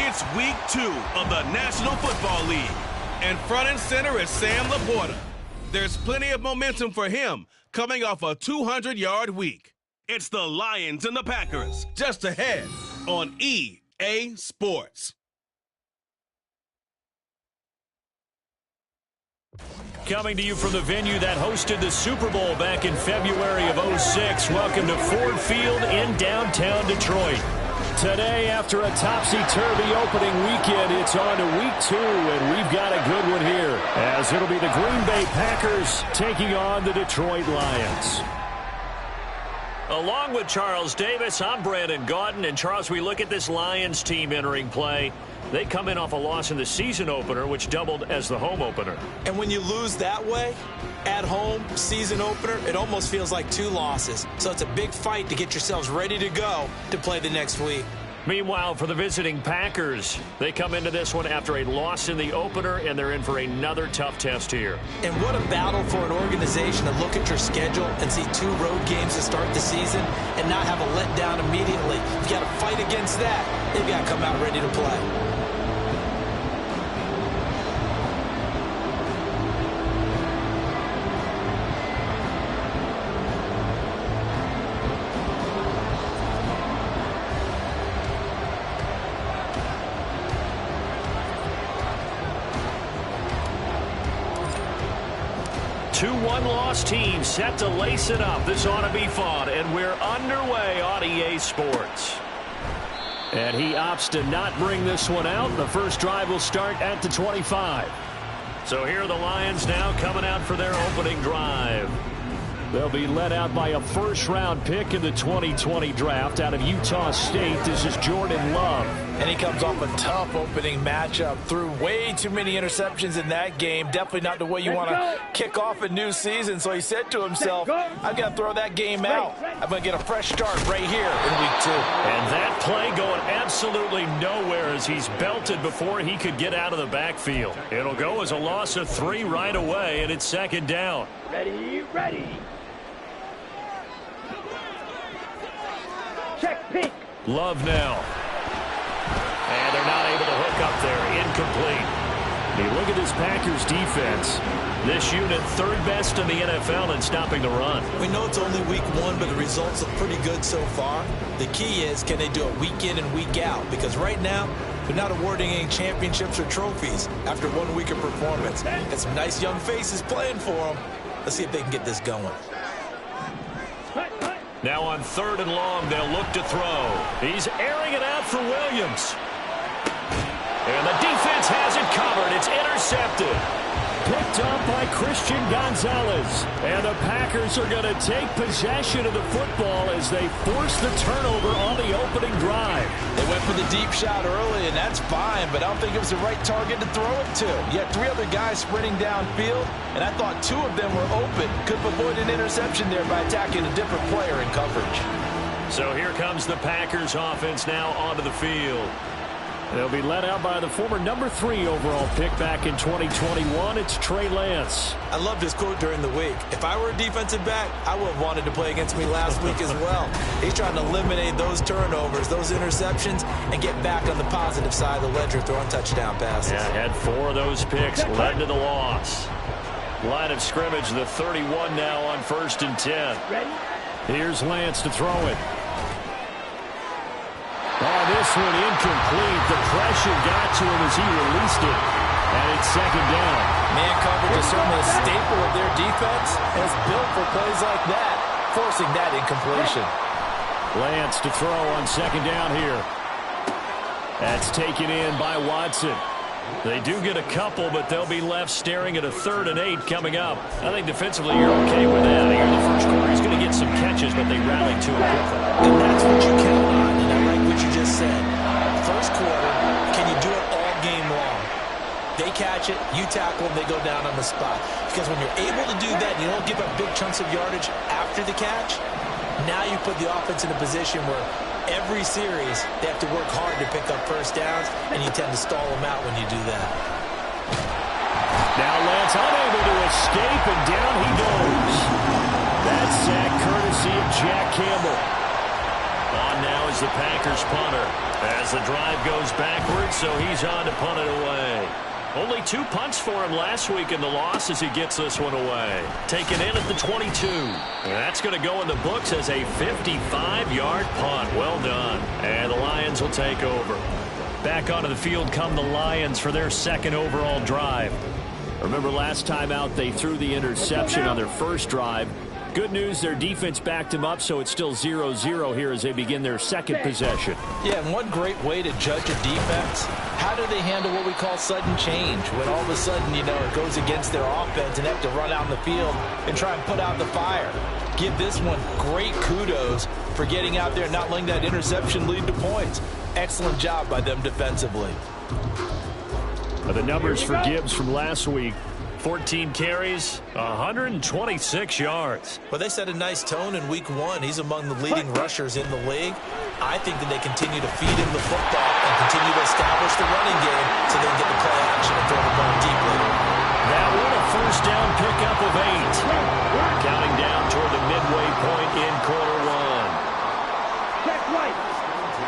It's week 2 of the National Football League, and front and center is Sam Laporta. There's plenty of momentum for him coming off a 200-yard week. It's the Lions and the Packers, just ahead on EA Sports. Coming to you from the venue that hosted the Super Bowl back in February of '06. Welcome to Ford Field in downtown Detroit. Today, after a topsy-turvy opening weekend, it's on to week 2, and we've got a good one here, as it'll be the Green Bay Packers taking on the Detroit Lions. Along with Charles Davis, I'm Brandon Gaudin. And Charles, we look at this Lions team entering play. They come in off a loss in the season opener, which doubled as the home opener. And when you lose that way, at home, season opener, it almost feels like 2 losses. So it's a big fight to get yourselves ready to go to play the next week. Meanwhile, for the visiting Packers, they come into this one after a loss in the opener, and they're in for another tough test here. And what a battle for an organization to look at your schedule and see 2 road games to start the season and not have a letdown immediately. You've got to fight against that. They've got to come out ready to play. Two one-loss teams set to lace it up. This ought to be fun, and we're underway on EA Sports. And he opts to not bring this one out. The first drive will start at the 25. So here are the Lions now coming out for their opening drive. They'll be led out by a first-round pick in the 2020 draft out of Utah State. This is Jordan Love. And he comes off a tough opening matchup. Threw way too many interceptions in that game. Definitely not the way you want to kick off a new season. So he said to himself, I'm going to throw that game out. I'm going to get a fresh start right here in week 2. And that play going absolutely nowhere as he's belted before he could get out of the backfield. It'll go as a loss of 3 right away, and it's second down. Ready. Check peak. Love now. And they're not able to hook up there. Incomplete. You look at this Packers defense. This unit 3rd best in the NFL in stopping the run. We know it's only week 1, but the results look pretty good so far. The key is, can they do it week in and week out? Because right now, they're not awarding any championships or trophies after 1 week of performance. Got some nice young faces playing for them. Let's see if they can get this going. Now on 3rd and long, they'll look to throw. He's airing it out for Williams. And the defense has it covered. It's intercepted. Picked up by Christian Gonzalez. And the Packers are going to take possession of the football as they force the turnover on the opening drive. They went for the deep shot early, and that's fine, but I don't think it was the right target to throw it to. You had 3 other guys sprinting downfield, and I thought 2 of them were open. Could have avoided an interception there by attacking a different player in coverage. So here comes the Packers offense now onto the field. They'll be led out by the former number 3 overall pick back in 2021. It's Trey Lance. I loved his quote during the week. If I were a defensive back, I would have wanted to play against me last week as well. He's trying to eliminate those turnovers, those interceptions, and get back on the positive side of the ledger, throwing touchdown passes. Yeah, had 4 of those picks, led to the loss. Line of scrimmage, the 31 now on 1st and 10. Here's Lance to throw it. Oh, this one incomplete. The pressure got to him as he released it. And it's second down. Man coverage is certainly a staple of their defense, and it's built for plays like that, forcing that incompletion. Lance to throw on second down here. That's taken in by Watson. They do get a couple, but they'll be left staring at a 3rd and 8 coming up. I think defensively you're okay with that. Here in the first quarter, he's going to get some catches, but they rally to it quickly. And that's what you count on, and I like what you just said. First quarter, can you do it all game long? They catch it, you tackle them, they go down on the spot. Because when you're able to do that, and you don't give up big chunks of yardage after the catch, now you put the offense in a position where every series, they have to work hard to pick up first downs, and you tend to stall them out when you do that. Now Lance unable to escape, and down he goes. That sack courtesy of Jack Campbell. On now is the Packers punter. As the drive goes backwards, so he's on to punt it away. Only 2 punts for him last week in the loss as he gets this one away. Taken in at the 22. And that's going to go in the books as a 55-yard punt. Well done. And the Lions will take over. Back onto the field come the Lions for their second overall drive. Remember last time out they threw the interception on their first drive. Good news, their defense backed them up, so it's still 0-0 here as they begin their second possession. Yeah, and one great way to judge a defense, how do they handle what we call sudden change? When all of a sudden, you know, it goes against their offense and they have to run out in the field and try and put out the fire. Give this one great kudos for getting out there and not letting that interception lead to points. Excellent job by them defensively. The numbers for Gibbs from last week. 14 carries, 126 yards. Well, they set a nice tone in week 1. He's among the leading rushers in the league. I think that they continue to feed him the football and continue to establish the running game so they can get the play action and throw the ball deeply. That one a first down pickup of 8. Counting down toward the midway point in quarter 1. Check right.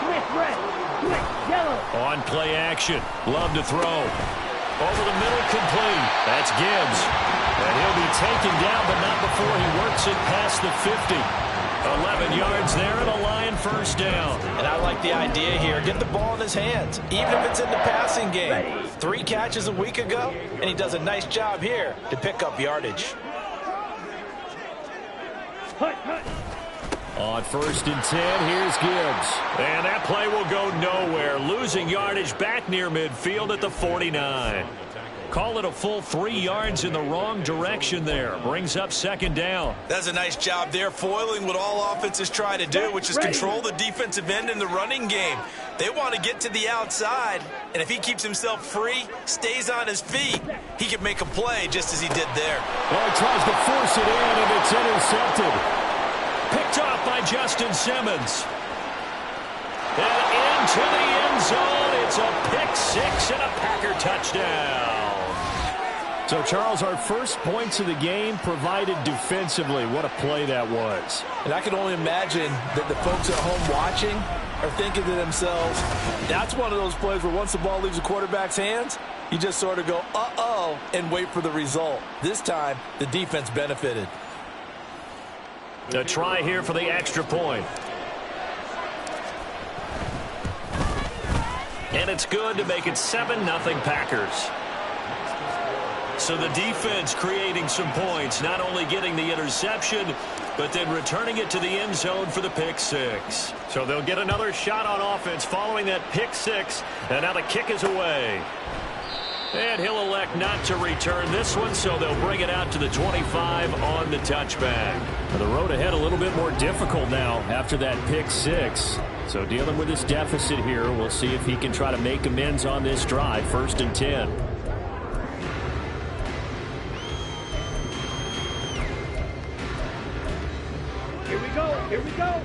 Switch red. Switch yellow. On play action. Love to throw. Over the middle, complete. That's Gibbs. And he'll be taken down, but not before he works it past the 50. 11 yards there and a Lion first down. And I like the idea here. Get the ball in his hands, even if it's in the passing game. 3 catches a week ago, and he does a nice job here to pick up yardage. On 1st and 10, here's Gibbs. And that play will go nowhere. Losing yardage back near midfield at the 49. Call it a full 3 yards in the wrong direction there. Brings up second down. That's a nice job there, foiling what all offenses try to do, which is control the defensive end in the running game. They want to get to the outside, and if he keeps himself free, stays on his feet, he can make a play just as he did there. Well, he tries to force it in, and it's intercepted. Picked off by Justin Simmons. And into the end zone. It's a pick 6 and a Packer touchdown. So, Charles, our first points of the game provided defensively. What a play that was. And I can only imagine that the folks at home watching are thinking to themselves, that's one of those plays where once the ball leaves the quarterback's hands, you just sort of go, uh-oh, and wait for the result. This time, the defense benefited. A try here for the extra point. And it's good to make it 7-0 Packers. So the defense creating some points, not only getting the interception, but then returning it to the end zone for the pick 6. So they'll get another shot on offense following that pick 6, and now the kick is away. And he'll elect not to return this one, so they'll bring it out to the 25 on the touchback. The road ahead a little bit more difficult now after that pick 6. So dealing with this deficit here, we'll see if he can try to make amends on this drive. 1st and 10. Here we go. Here we go.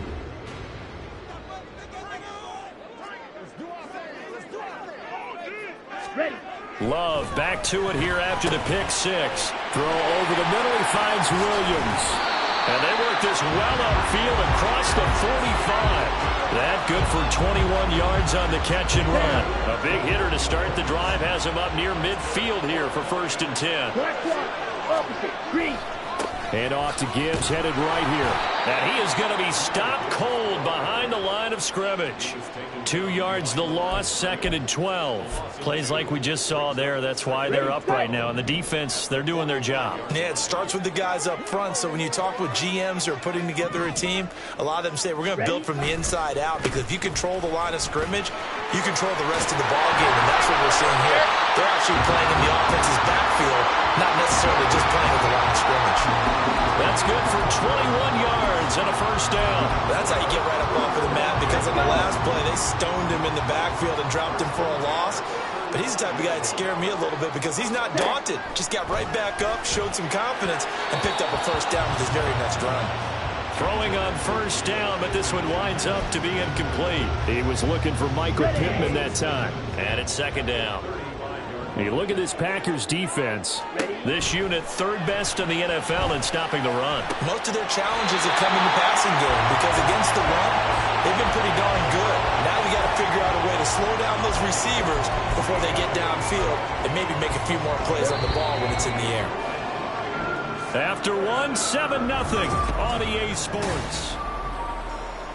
Ready. Love back to it here after the pick 6. Throw over the middle. He finds Williams. And they work this well upfield across the 45. That good for 21 yards on the catch and run. A big hitter to start the drive has him up near midfield here for 1st and 10. Black one. Opposite. Green. And off to Gibbs, headed right here. And he is going to be stopped cold behind the line of scrimmage. 2 yards the loss, 2nd and 12. Plays like we just saw there. That's why they're up right now. And the defense, they're doing their job. Yeah, it starts with the guys up front. So when you talk with GMs who are putting together a team, a lot of them say we're going to build from the inside out, because if you control the line of scrimmage, you control the rest of the ball game, and that's what we're seeing here. They're actually playing in the offense's backfield, not necessarily just playing at the line of scrimmage. That's good for 21 yards and a first down. That's how you get right up off of the mat, because on the last play, they stoned him in the backfield and dropped him for a loss. But he's the type of guy that scared me a little bit, because he's not daunted. Just got right back up, showed some confidence, and picked up a first down with his very next run. Throwing on first down, but this one winds up to be incomplete. He was looking for Michael Pittman that time. And it's 2nd down. You look at this Packers defense. This unit 3rd best in the NFL in stopping the run. Most of their challenges have come in the passing game, because against the run, they've been pretty darn good. Now we got to figure out a receivers before they get downfield and maybe make a few more plays on the ball when it's in the air. After one, 7-0 on EA Sports.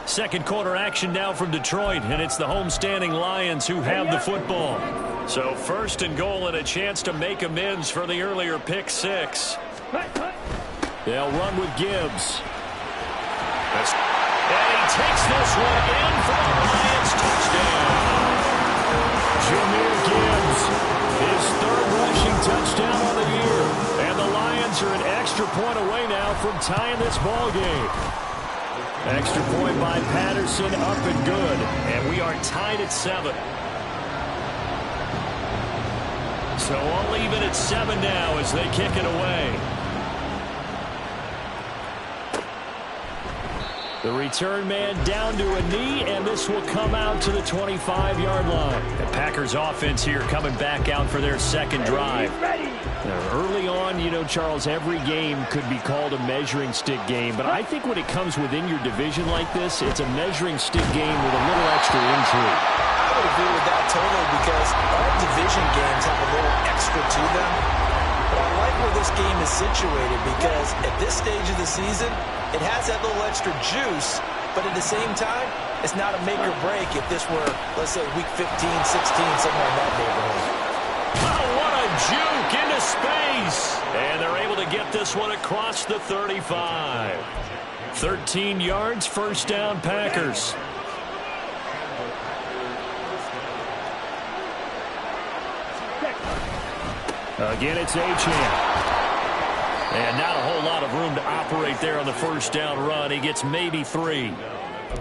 Second quarter action now from Detroit, and it's the homestanding Lions who have the football. So first and goal and a chance to make amends for the earlier pick six. They'll run with Gibbs. And he takes this one in for the Lions touchdown. Jahmyr Gibbs, his third rushing touchdown of the year. And the Lions are an extra point away now from tying this ball game. Extra point by Patterson, up and good. And we are tied at 7. So all even at 7 now as they kick it away. The return man down to a knee, and this will come out to the 25-yard line. The Packers offense here coming back out for their second drive. Now, early on, you know, Charles, every game could be called a measuring stick game, but I think when it comes within your division like this, it's a measuring stick game with a little extra intrigue. I would agree with that totally because all division games have a little extra to them. But I like where this game is situated because at this stage of the season, it has that little extra juice, but at the same time, it's not a make or break if this were, let's say, week 15, 16, somewhere in that neighborhood. Oh, what a juke into space. And they're able to get this one across the 35. 13 yards, first down, Packers. Again, it's Achane. And not a whole lot of room to operate there on the first down run. He gets maybe 3.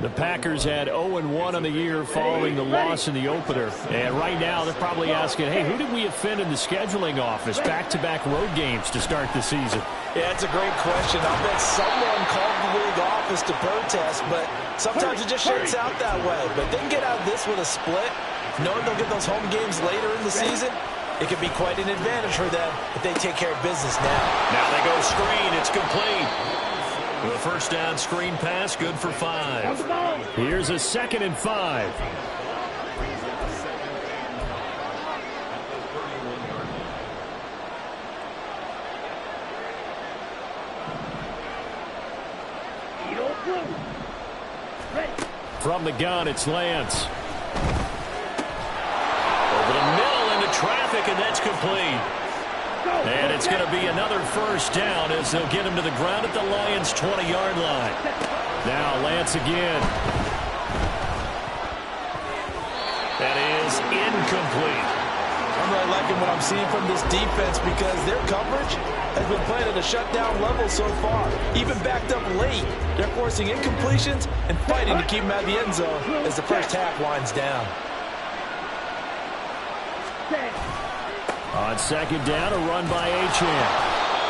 The Packers had 0-1 on the year following the loss in the opener. And right now they're probably asking, hey, who did we offend in the scheduling office? Back-to-back road games to start the season. Yeah, it's a great question. I'll bet someone called the league office to protest, but sometimes it just shakes out that way. But they can get out of this with a split, knowing they'll get those home games later in the season. It could be quite an advantage for them if they take care of business now. Now they go screen. It's complete. The first down screen pass, good for 5. Here's a 2nd and 5. From the gun, it's Lance. Over the middle into traffic, and that's complete. And it's going to be another first down as they'll get him to the ground at the Lions' 20-yard line. Now Lance again. That is incomplete. I'm really liking what I'm seeing from this defense because their coverage has been playing at a shutdown level so far. Even backed up late, they're forcing incompletions and fighting to keep them out of the end zone as the first half winds down. On second down, a run by Achane.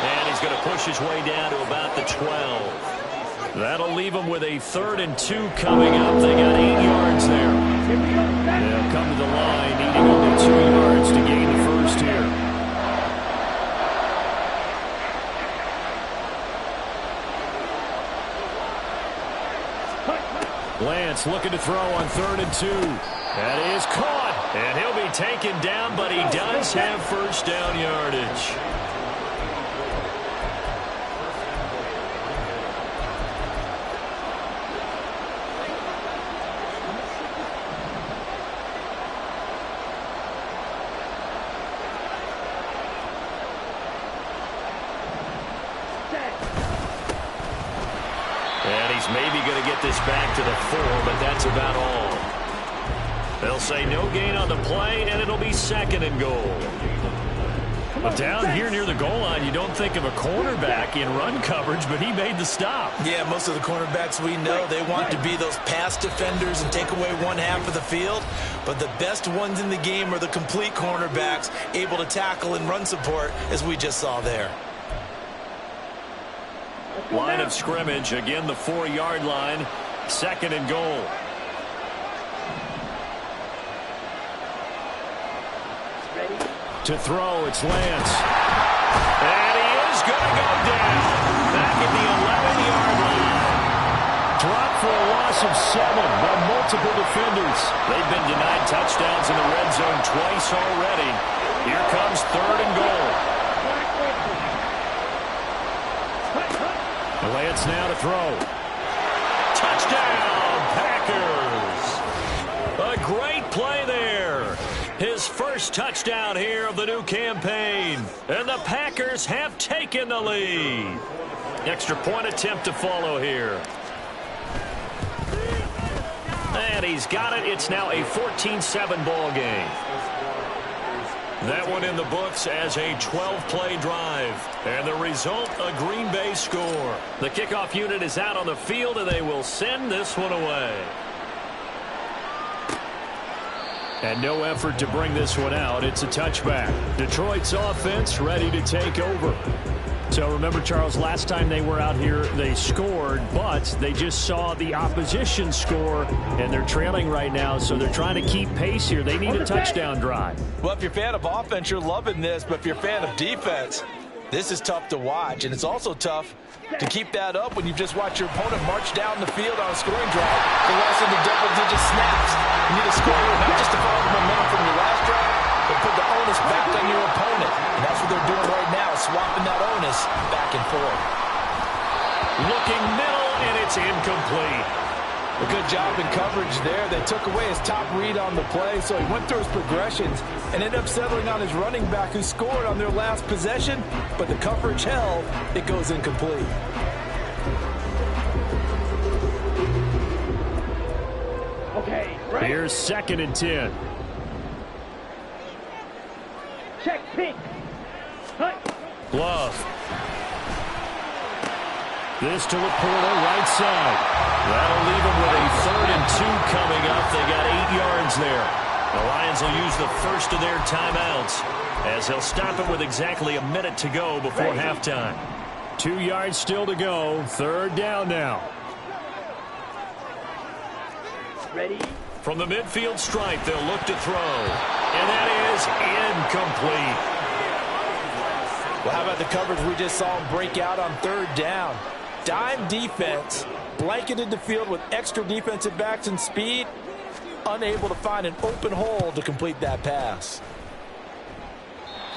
And he's going to push his way down to about the 12. That'll leave him with a 3rd and 2 coming up. They got 8 yards there. They'll come to the line, needing only 2 yards to gain the first here. Lance looking to throw on 3rd and 2. That is caught. And he'll be taken down, but he does have first down yardage. And he's maybe going to get this back to the 4, but that's about all. They'll say no gain on the play, and it'll be 2nd and goal. But down here near the goal line, you don't think of a cornerback in run coverage, but he made the stop. Yeah, most of the cornerbacks we know, they want to be those pass defenders and take away one half of the field. But the best ones in the game are the complete cornerbacks, able to tackle and run support, as we just saw there. Line of scrimmage, again the 4-yard line, 2nd and goal. To throw, it's Lance. And he is going to go down. Back at the 11-yard line. Dropped for a loss of 7 by multiple defenders. They've been denied touchdowns in the red twice already. Here comes 3rd and goal. The Lance now to throw. Touchdown, Packers. A great play there. His first touchdown here of the new campaign. And the Packers have taken the lead. Extra point attempt to follow here. And he's got it. It's now a 14-7 ball game. That one in the books as a 12-play drive. And the result, a Green Bay score. The kickoff unit is out on the field, and they will send this one away. And no effort to bring this one out. It's a touchback. Detroit's offense ready to take over. So remember, Charles, last time they were out here, they scored, but they just saw the opposition score, and they're trailing right now, so they're trying to keep pace here. They need a touchdown drive. Well, if you're a fan of offense, you're loving this, but if you're a fan of defense, this is tough to watch, and it's also tough to keep that up when you've just watched your opponent march down the field on a scoring drive. They lost into double-digit snaps. You need to score here, not just to follow the momentum from your last drive, but put the onus back on your opponent. And that's what they're doing right now, swapping that onus back and forth. Looking middle, and it's incomplete. A good job in coverage there. They took away his top read on the play, so he went through his progressions and ended up settling on his running back who scored on their last possession, but the coverage held. It goes incomplete. Okay, right. Here's 2nd and 10. Check pink. Hut. Glove. This to Laporta, right side. That'll leave them with a 3rd and 2 coming up. They got 8 yards there. The Lions will use the first of their timeouts as they'll stop it with exactly a minute to go before halftime. 2 yards still to go. 3rd down now. Ready. From the midfield stripe, they'll look to throw. And that is incomplete. Well, how about the coverage we just saw him break out on 3rd down? Dime defense, blanketed the field with extra defensive backs and speed, unable to find an open hole to complete that pass.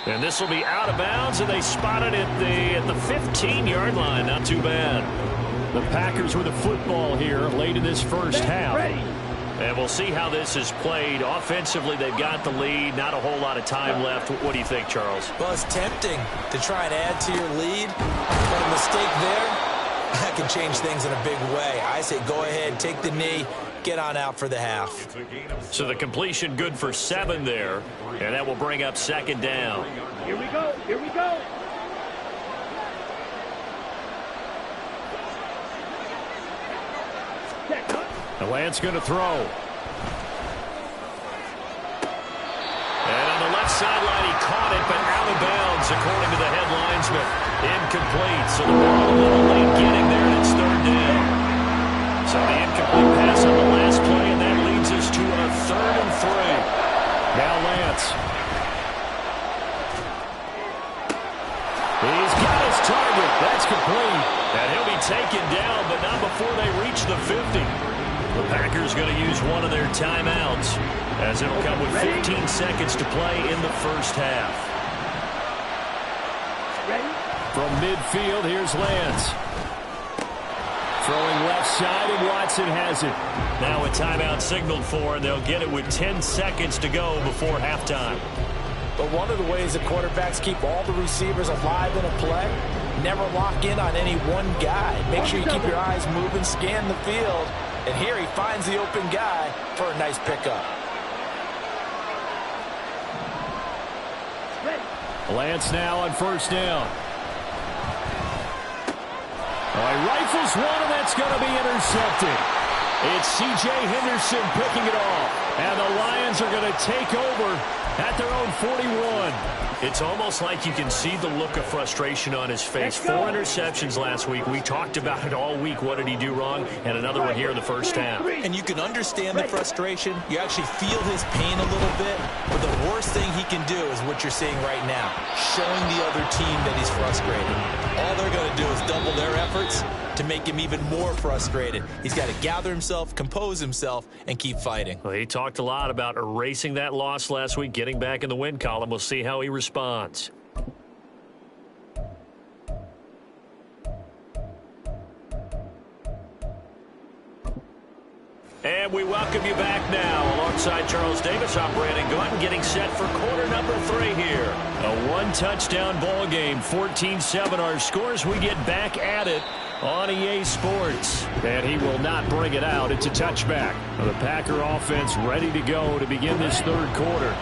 And this will be out of bounds, and they spot it at the 15-yard line. Not too bad. The Packers with a football here late in this first half. And we'll see how this is played. Offensively, they've got the lead. Not a whole lot of time left. What do you think, Charles? Well, it's tempting to try and add to your lead, but a mistake there, that can change things in a big way. I say go ahead, take the knee, get on out for the half. So the completion good for 7 there, and that will bring up 2nd down. Here we go. Here we go. Check. Hut. The Lance going to throw. And on the left sideline, he caught it, but out of bounds, according to the head linesman. Incomplete. So the ball a little late getting there, and it's 3rd down. So the incomplete pass on the last play, and that leads us to a 3rd and 3. Now Lance. He's got his target. That's complete. And he'll be taken down, but not before they reach the 50. The Packers going to use one of their timeouts as it'll come with 15 seconds to play in the first half. From midfield, here's Lance. Throwing left side, and Watson has it. Now a timeout signaled for, and they'll get it with 10 seconds to go before halftime. But one of the ways the quarterbacks keep all the receivers alive in a play, never lock in on any one guy. Make sure you keep your eyes moving, scan the field, and here he finds the open guy for a nice pickup. Lance now on 1st down. He rifles one, and that's going to be intercepted. It's C.J. Henderson picking it off. And the Lions are going to take over at their own 41. It's almost like you can see the look of frustration on his face. 4 interceptions last week. We talked about it all week. What did he do wrong? And another one here in the first half. And you can understand the frustration. You actually feel his pain a little bit. But the worst thing he can do is what you're seeing right now, showing the other team that he's frustrated. all they're going to do is double their efforts to make him even more frustrated. He's got to gather himself, compose himself, and keep fighting. Well, he talked a lot about erasing that loss last week, getting back in the win column. We'll see how he responds. And we welcome you back now. Alongside Charles Davis, I'm Brandon Gordon, getting set for quarter number 3 here. A one-touchdown ball game, 14-7 our scores. We get back at it on EA Sports. And he will not bring it out. It's a touchback. The Packer offense ready to go to begin this third quarter.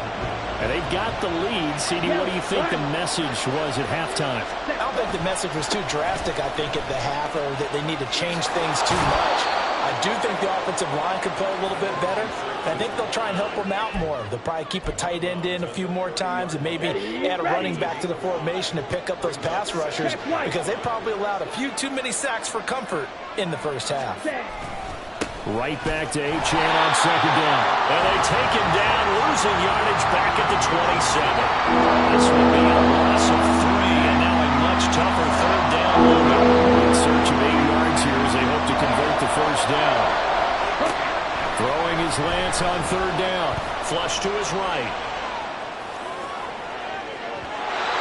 And they've got the lead. CD, what do you think the message was at halftime? I don't think the message was too drastic, I think, at the half, or that they need to change things too much. I do think the offensive line could play a little bit better. I think they'll try and help them out more. They'll probably keep a tight end in a few more times and maybe add a running back to the formation to pick up those pass rushers, because they probably allowed a few too many sacks for comfort in the first half. Right back to Achane on second down. And they take him down, losing yardage back at the 27. This will be a loss of 3, and now a much tougher third down moment. In search of 8 yards here as they hope to convert the first down. Throwing his Lance on third down. Flush to his right.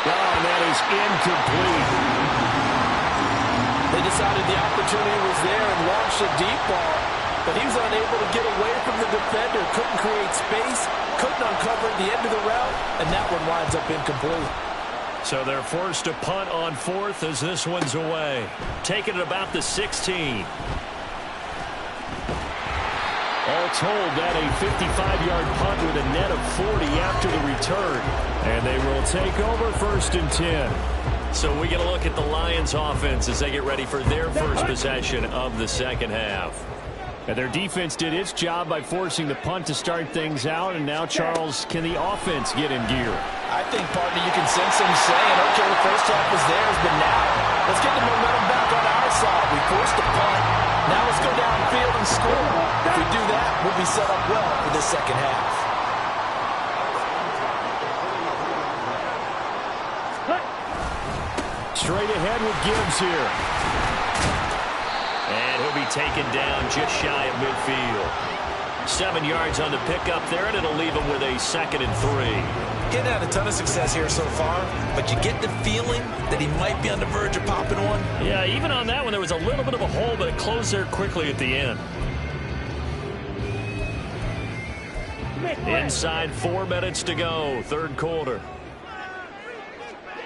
And that is incomplete. They decided the opportunity was there and launched a deep ball, but he was unable to get away from the defender, couldn't create space, couldn't uncover the end of the route, and that one winds up incomplete. So they're forced to punt on 4th as this one's away. Taking it about the 16. All told, that a 55-yard punt with a net of 40 after the return. And they will take over 1st and 10. So we get a look at the Lions offense as they get ready for their first possession of the second half. And their defense did its job by forcing the punt to start things out. And now, Charles, can the offense get in gear? I think, partner, you can sense them saying, okay, the first half was theirs, but now let's get the momentum back on our side. We forced the punt. Now let's go downfield and score. If we do that, we'll be set up well for the second half. Straight ahead with Gibbs here. And he'll be taken down just shy of midfield. 7 yards on the pickup there, and it'll leave him with a 2nd and 3. Getting had a ton of success here so far, but you get the feeling that he might be on the verge of popping one. Yeah, even on that one, there was a little bit of a hole, but it closed there quickly at the end. Inside 4 minutes to go, third quarter.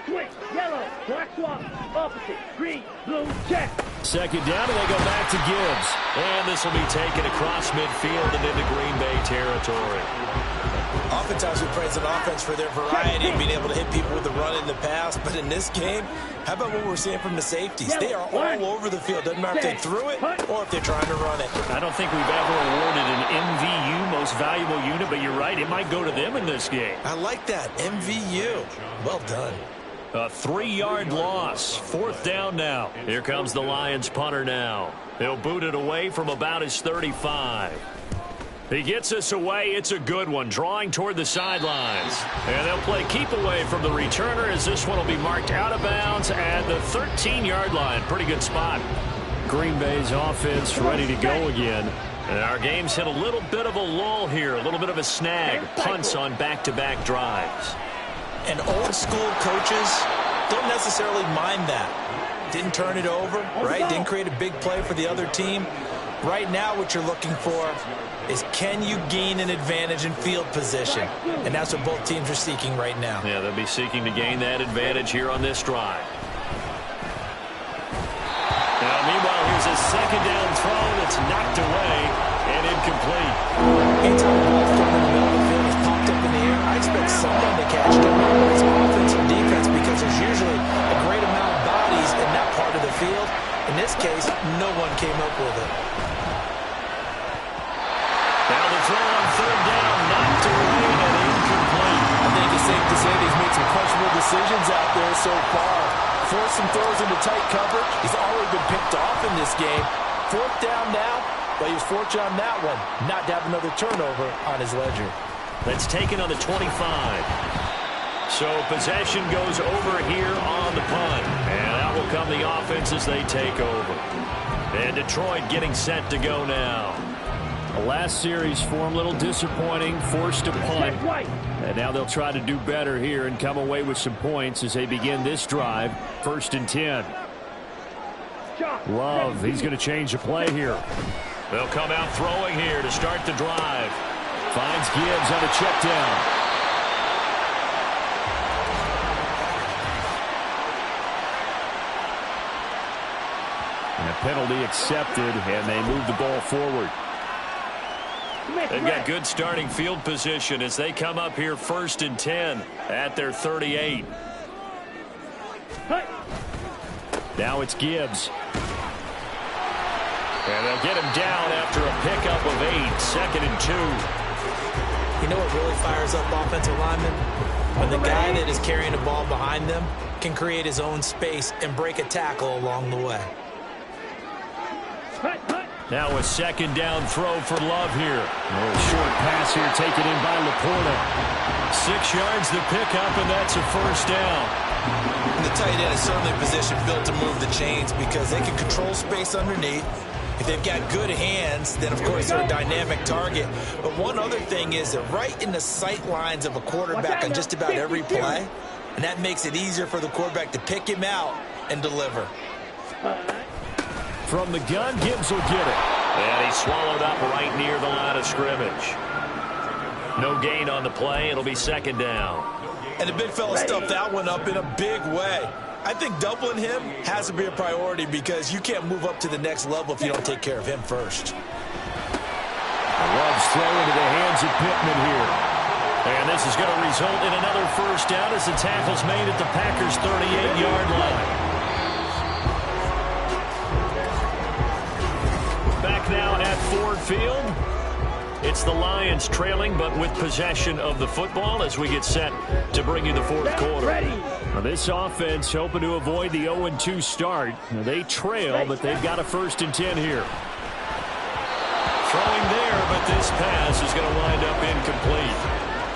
Switch, yellow, black swap, opposite, green, blue, check. Second down, and they go back to Gibbs. And this will be taken across midfield and into Green Bay territory. Oftentimes we praise an offense for their variety and being able to hit people with the run in the pass, but in this game, how about what we're seeing from the safeties? They are all over the field. Doesn't matter if they threw it or if they're trying to run it. I don't think we've ever awarded an MVU, most valuable unit, but you're right, it might go to them in this game. I like that, MVU. Well done. A 3-yard loss. 4th down now. Here comes the Lions punter now. He'll boot it away from about his 35. He gets us away. It's a good one. Drawing toward the sidelines. And they'll play keep away from the returner as this one will be marked out of bounds at the 13-yard line. Pretty good spot. Green Bay's offense ready to go again. And our game's hit a little bit of a lull here. A little bit of a snag. Punts on back-to-back drives. And old school coaches don't necessarily mind that. Didn't turn it over, right? Didn't create a big play for the other team. Right now what you're looking for is, can you gain an advantage in field position? And that's what both teams are seeking right now. Yeah, they'll be seeking to gain that advantage here on this drive. Now, meanwhile, here's a second down throw that's knocked away and incomplete. Anytime the ball's thrown in the middle of the field, it's popped up in the air, I expect someone to catch it. It's offense or defense, because there's usually a great amount of bodies in that part of the field. In this case, no one came up with it. Now the throw on third down, knocked away and incomplete. I think it's safe to say that he's made some questionable decisions out there so far. Forced some throws into tight coverage. He's already been picked off in this game. 4th down now, but he was fortunate on that one not to have another turnover on his ledger. That's taken on the 25. So possession goes over here on the punt. And that will come the offense as they take over. And Detroit getting set to go now. The last series for them, a little disappointing, forced to punt. And now they'll try to do better here and come away with some points as they begin this drive. 1st and 10. Love, he's going to change the play here. They'll come out throwing here to start the drive. Finds Gibbs on a check down. And a penalty accepted, and they move the ball forward. They've got good starting field position as they come up here 1st and 10 at their 38. Now it's Gibbs. And they'll get him down after a pickup of 8, 2nd and 2. You know what really fires up offensive linemen? When the guy that is carrying the ball behind them can create his own space and break a tackle along the way. Now a 2nd down throw for Love here. A short pass here taken in by Laporta. 6 yards the pickup, and that's a 1st down. And the tight end is certainly a position built to move the chains because they can control space underneath. If they've got good hands, then of course they're a dynamic target. But one other thing is they're right in the sight lines of a quarterback on just about every play. And that makes it easier for the quarterback to pick him out and deliver. From the gun, Gibbs will get it. And he's swallowed up right near the line of scrimmage. No gain on the play. It'll be 2nd down. And the big fella stuffed that one up in a big way. I think doubling him has to be a priority because you can't move up to the next level if you don't take care of him first. Love's throw into the hands of Pittman here. And this is going to result in another 1st down as the tackle's made at the Packers' 38-yard line. Back now at Ford Field. It's the Lions trailing, but with possession of the football as we get set to bring you the 4th quarter. Now this offense hoping to avoid the 0-2 start. Now they trail, but they've got a 1st and 10 here. Throwing there, but this pass is going to wind up incomplete.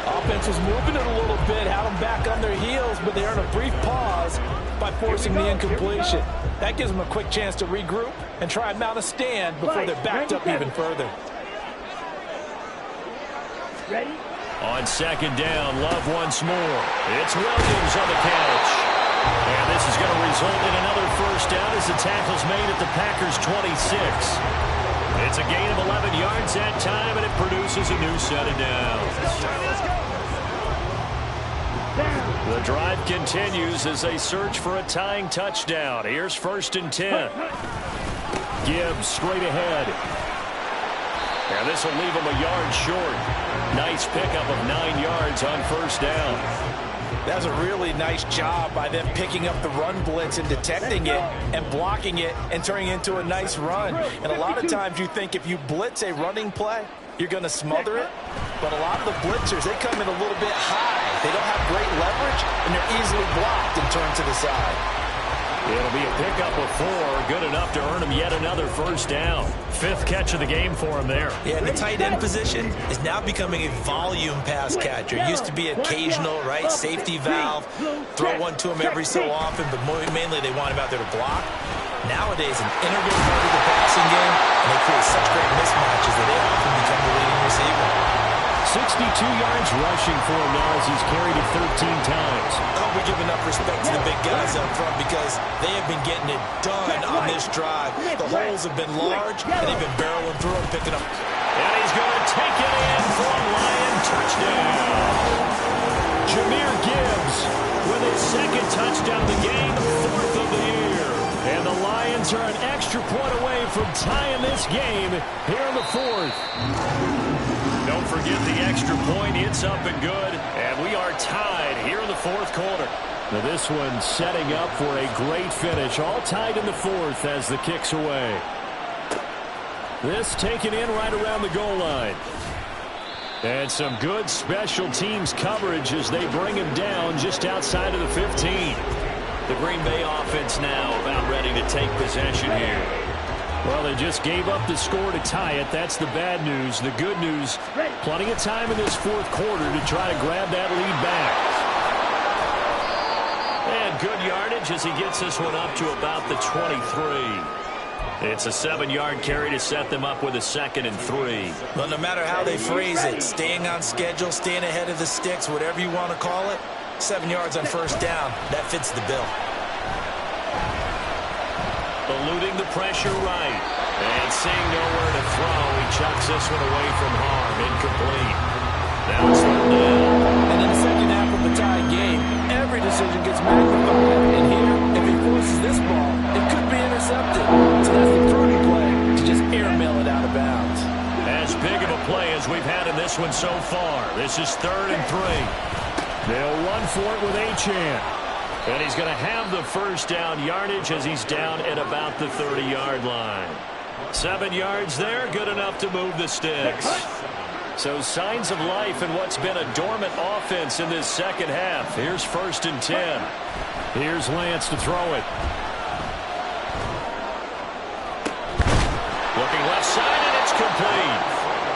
Offense was moving it a little bit, had them back on their heels, but they earned a brief pause by forcing the incompletion. That gives them a quick chance to regroup and try and mount a stand before they're backed up even further. Ready? On 2nd down, Love once more. It's Williams on the catch. And this is going to result in another 1st down as the tackle's made at the Packers' 26. It's a gain of 11 yards that time, and it produces a new set of downs. The drive continues as they search for a tying touchdown. Here's 1st and 10. Gibbs straight ahead. And this will leave him a yard short. Nice pickup of 9 yards on 1st down. That was a really nice job by them picking up the run blitz and detecting it and blocking it and turning it into a nice run. And a lot of times you think if you blitz a running play, you're going to smother it. But a lot of the blitzers, they come in a little bit high. They don't have great leverage, and they're easily blocked and turned to the side. It'll be a pickup of 4, good enough to earn him yet another 1st down. 5th catch of the game for him there. Yeah, and the tight end position is now becoming a volume pass catcher. It used to be occasional, right? Safety valve, throw one to him every so often, but mainly they want him out there to block. Nowadays, an integral part of the passing game, and they create such great mismatches that they often become the leading receiver. 62 yards rushing for him now as he's carried it 13 times. I hope we give enough respect to the big guys up front because they have been getting it done on this drive. The holes have been large, and they've been barreling through and picking up. And he's going to take it in for a Lion touchdown. Jahmyr Gibbs with his 2nd touchdown of the game, 4th of the year. And the Lions are an extra point away from tying this game here in the 4th. Don't forget the extra point. It's up and good. And we are tied here in the 4th quarter. Now this one setting up for a great finish. All tied in the 4th as the kick's away. This taken in right around the goal line. And some good special teams coverage as they bring him down just outside of the 15. The Green Bay offense now about ready to take possession here. Well, they just gave up the score to tie it. That's the bad news. The good news, plenty of time in this 4th quarter to try to grab that lead back. And good yardage as he gets this one up to about the 23. It's a 7-yard carry to set them up with a 2nd and 3. Well, no matter how they phrase it, staying on schedule, staying ahead of the sticks, whatever you want to call it, 7 yards on first down, that fits the bill. Eluding the pressure right. And seeing nowhere to throw, he chucks this one away from harm. Incomplete. Now it's third down. And in the second half of the tie game, every decision gets magnified. And here, if he forces this ball, it could be intercepted. So that's the prudent play to just airmail it out of bounds. As big of a play as we've had in this one so far. This is 3rd and 3. They'll run for it with Achane. And he's going to have the first down yardage as he's down at about the 30-yard line. 7 yards there, good enough to move the sticks. So signs of life in what's been a dormant offense in this second half. Here's 1st and 10. Here's Lance to throw it. Looking left side, and it's complete.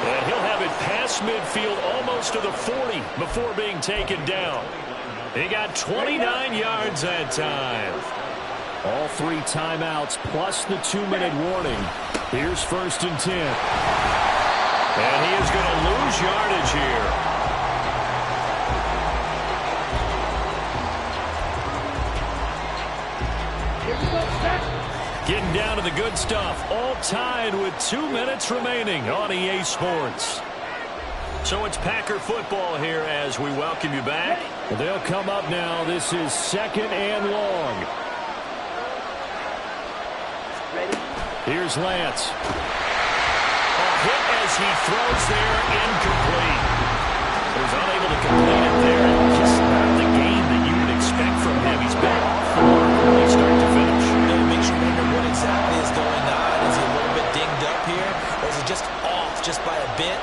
And he'll have it past midfield almost to the 40 before being taken down. He got 29 yards that time. All 3 timeouts plus the 2-minute warning. Here's 1st and 10. And he is going to lose yardage here. Getting down to the good stuff. All tied with 2 minutes remaining on EA Sports. So it's Packer football here as we welcome you back. They'll come up now. This is 2nd and long. Here's Lance. A hit as he throws there, incomplete. He was unable to complete it there. Just not the game that you would expect from him. He's been off the mark really start to finish. It makes you wonder what exactly is going on. Is he a little bit dinged up here? Or is he just off just by a bit?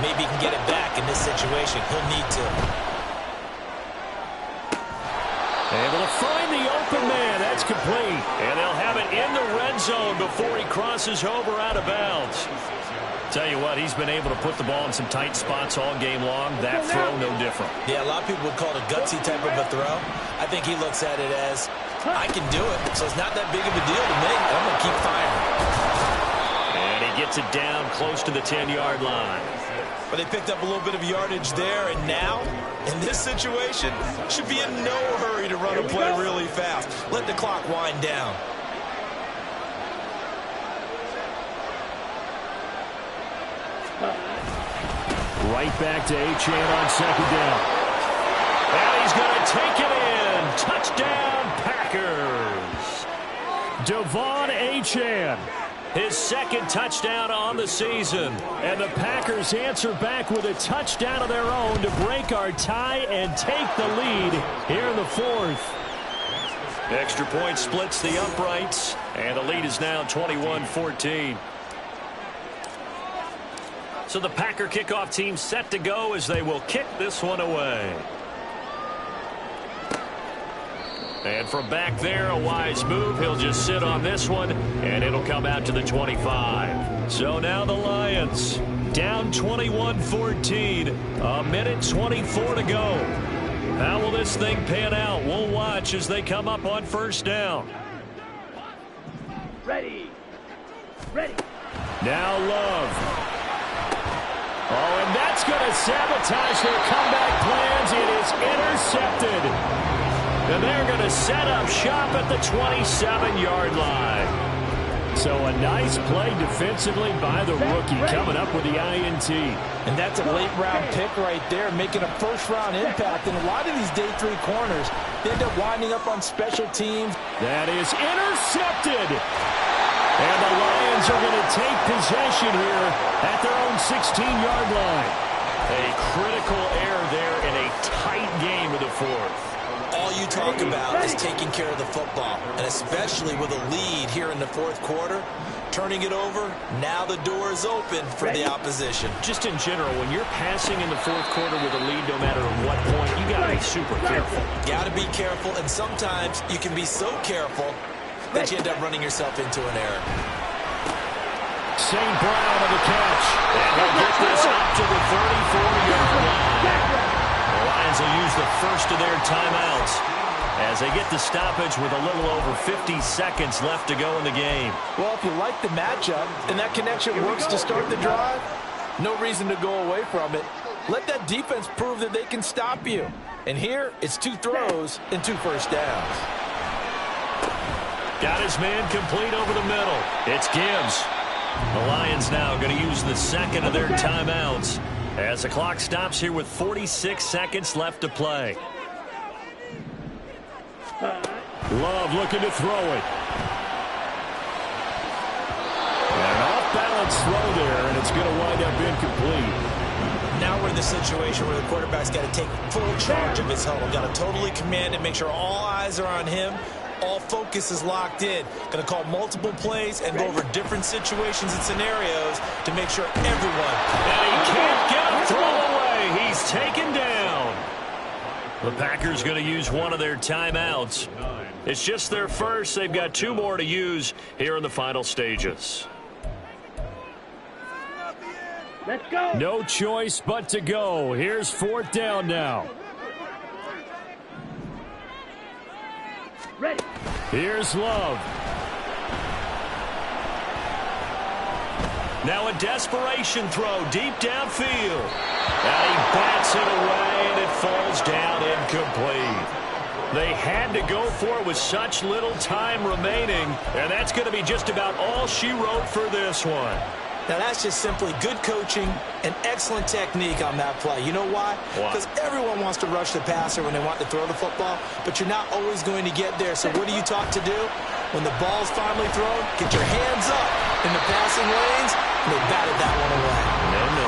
Maybe he can get it back in this situation. He'll need to. Able to find the open man. That's complete. And they'll have it in the red zone before he crosses over out of bounds. Tell you what, he's been able to put the ball in some tight spots all game long. That throw, no different. Yeah, a lot of people would call it a gutsy type of a throw. I think he looks at it as, I can do it, so it's not that big of a deal to me. I'm going to keep firing. And he gets it down close to the 10-yard line. But they picked up a little bit of yardage there, and now, in this situation, should be in no hurry to run a play really fast. Let the clock wind down. Right back to Achane on 2nd down. And he's going to take it in. Touchdown, Packers. Devon Achane. His 2nd touchdown on the season. And the Packers answer back with a touchdown of their own to break our tie and take the lead here in the 4th. Extra point splits the uprights. And the lead is now 21-14. So the Packer kickoff team set to go as they will kick this one away. And from back there, a wise move. He'll just sit on this one, and it'll come out to the 25. So now the Lions down 21-14. A minute 24 to go. How will this thing pan out? We'll watch as they come up on 1st down. Ready. Now Love. Oh, and that's going to sabotage their comeback plans. It is intercepted. And they're going to set up shop at the 27-yard line. So a nice play defensively by the rookie coming up with the INT. And that's a late-round pick right there, making a first-round impact. And a lot of these day 3 corners, they end up winding up on special teams. That is intercepted. And the Lions are going to take possession here at their own 16-yard line. A critical error there in a tight game of the 4th. All you talk about is taking care of the football, and especially with a lead here in the 4th quarter, turning it over, now the door is open for the opposition. Just in general, when you're passing in the 4th quarter with a lead, no matter at what point, you got to be super careful. Got to be careful, and sometimes you can be so careful that you end up running yourself into an error. St. Brown of the catch. And he'll get this up to the 34-yard line. The Lions will use the first of their timeouts. as they get the stoppage with a little over 50 seconds left to go in the game. Well, if you like the matchup and that connection works to start the drive, no reason to go away from it. Let that defense prove that they can stop you. And here, it's 2 throws and 2 first downs. Got his man complete over the middle. It's Gibbs. The Lions now going to use the second of their timeouts as the clock stops here with 46 seconds left to play. Love looking to throw it. And an off-balance throw there, and it's going to wind up incomplete. Now we're in the situation where the quarterback's got to take full charge of his huddle. Got to totally command it, make sure all eyes are on him. All focus is locked in. Going to call multiple plays and go over different situations and scenarios to make sure everyone. And he can't get a throw away. He's taken down. The Packers going to use one of their timeouts. It's just their first. They've got 2 more to use here in the final stages. Let's go. No choice but to go. Here's 4th down now. Ready. Here's Love. Now a desperation throw deep downfield. And he bats it away, and it falls down incomplete. They had to go for it with such little time remaining, and that's going to be just about all she wrote for this one. Now, that's just simply good coaching and excellent technique on that play. You know why? Because everyone wants to rush the passer when they want to throw the football, but you're not always going to get there. So what are you taught to do? When the ball's finally thrown, get your hands up in the passing lanes, and they batted that one away. No.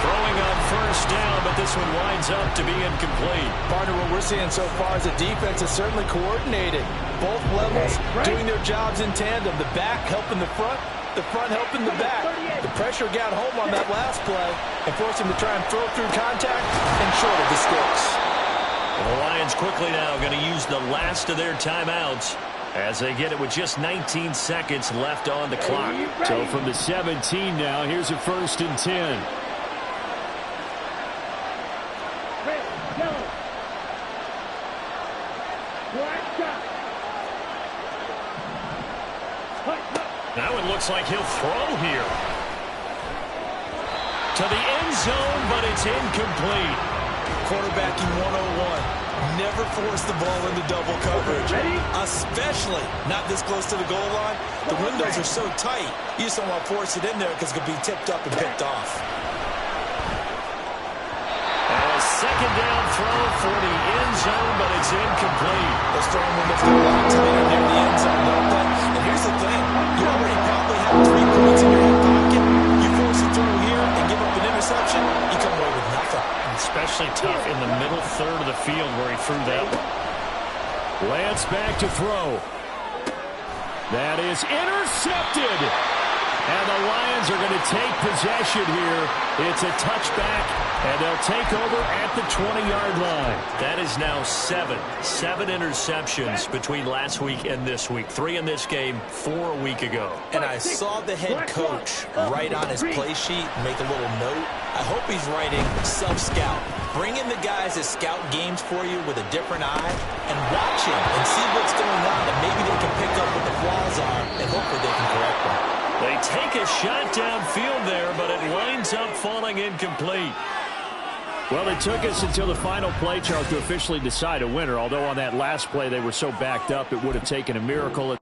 Throwing on first down, but this one winds up to be incomplete. Partner, what we're seeing so far is the defense is certainly coordinated. Both levels doing their jobs in tandem. The back helping the front helping the back. The pressure got home on that last play and forced him to try and throw through contact and short of the sticks. The Lions quickly now going to use the last of their timeouts as they get it with just 19 seconds left on the clock. So from the 17 now, here's a 1st and 10. Now it looks like he'll throw here. To the end zone, but it's incomplete. Quarterbacking 101. Never force the ball into double coverage. Especially not this close to the goal line. The windows are so tight, you just don't want to force it in there because it could be tipped up and picked off. And a second down throw for the end zone, but it's incomplete. Those throwing windows go a lot tighter near the end zone, don't they? And here's the thing. You already probably have 3 points in your hip pocket. You force a throw here and give up an interception, you come away with nothing. Especially tough in the middle third of the field where he threw that one. Lance back to throw. That is intercepted. And the Lions are going to take possession here. It's a touchback, and they'll take over at the 20-yard line. That is now 7 interceptions between last week and this week. 3 in this game, 4 a week ago. And I saw the head coach write on his play sheet, make a little note. I hope he's writing self-scout. Bring in the guys that scout games for you with a different eye and watch him and see what's going on, and maybe they can pick up what the flaws are and hopefully they can correct them. They take a shot downfield there, but it winds up falling incomplete. Well, it took us until the final play chart to officially decide a winner, although on that last play they were so backed up it would have taken a miracle.